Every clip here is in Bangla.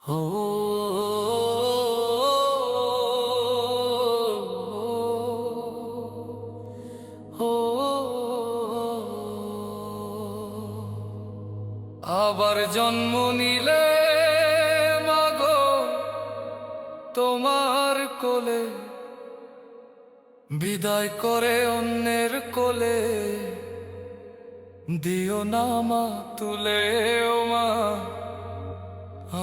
হো হো আবার জন্ম নিলে মাগো তোমার কোলে, বিদায় করে অন্যের কোলে দিও না মা তুলে। ও মা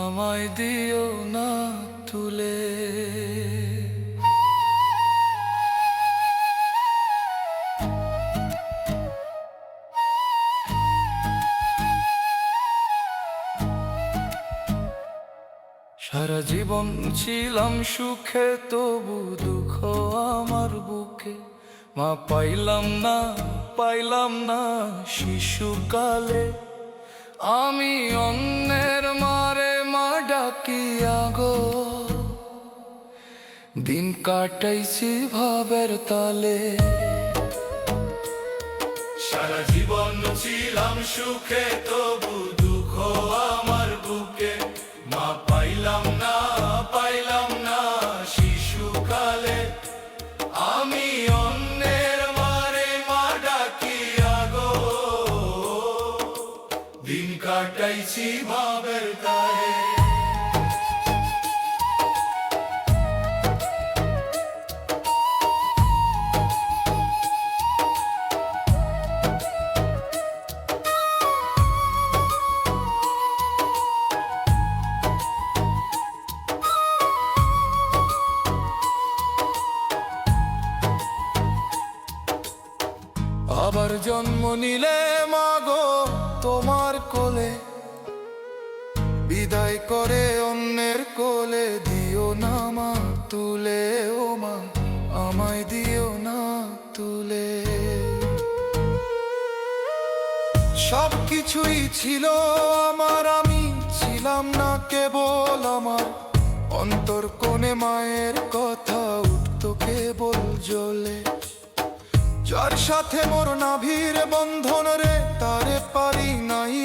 আমায় দিও না তুলে। সারা জীবন ছিলাম সুখে, তবু দুঃখ আমার বুকে। মা পাইলাম না শিশুকালে। আমি অন্যের মারে মা ডাকিয়া গো, দিন কাটাইছি ভাবের তালে। সারা জীবন ছিলাম সুখে, তবু দুঃখ আমার বুকে। মা পাইলাম না শিশুকালে। আমি অন্যের মারে মা ডাকিয়া গো, দিন কাটাইছি ভাবের তালে। আবার জন্ম নিলে মাগো তোমার কোলে, বিদায় করে অন্যের কোলে দিও না মা তুলে। ও মা আমায় দিও না তুলে। সব কিছুই ছিল আমার, আমি ছিলাম না কেবল আমার। অন্তর কোণে মায়ের কথা উঠতো কেবল জ্বলে। যার সাথে মোর নাভির বন্ধন রে, তারে পারি নাই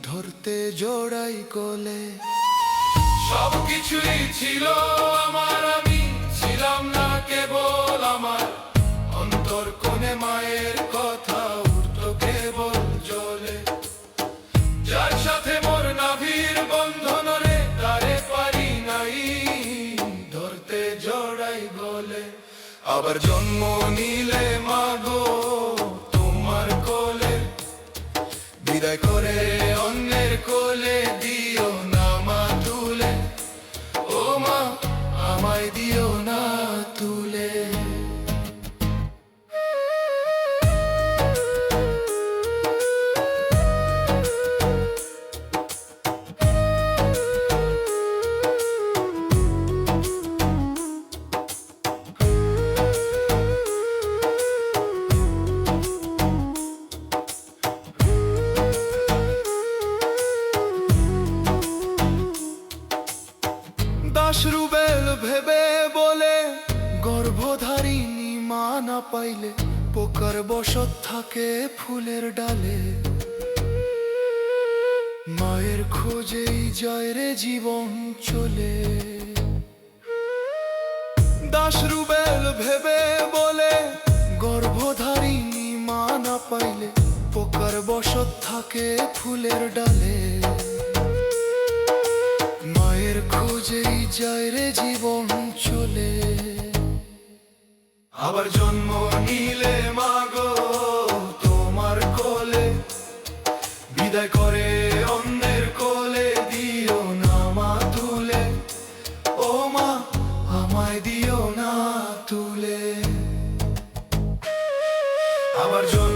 ধরতে জোড়াই কোলে। সব কিছুই ছিল আমার, আমি ছিলাম না কেবল আমার। অন্তর কোণে মায়ের কথা উঠতো কেবল জ্বলে। যার সাথে মোর নাভির বন্ধন রে, তারে পারি নাই ধরতে জোড়াই গলে। আবার জন্ম নিলে মাগো তোমার কোলে, বিদায় করে অন্যের কোলে দিও না মা তুলে। ও মা আমায় দিও না তুলে। দাসরুবেল ভেবে বলে, গর্ভধারিণী মা না পাইলে পোকার বসত থাকে ফুলের ডালে। মায়ের খোঁজেই যায় রে জীবন চলে। দাসরুবেল ভেবে বলে, গর্ভধারিণী মা না পাইলে পোকার বসত থাকে ফুলের ডালে। মায়ের খোঁজেই যায় রে জীবন চলে। আবার জন্ম নিলে মাগো তোমার কোলে, বিদায় করে অন্যের কোলে দিও না মা তুলে। ও মা আমায় দিও না তুলে। আবার জন্ম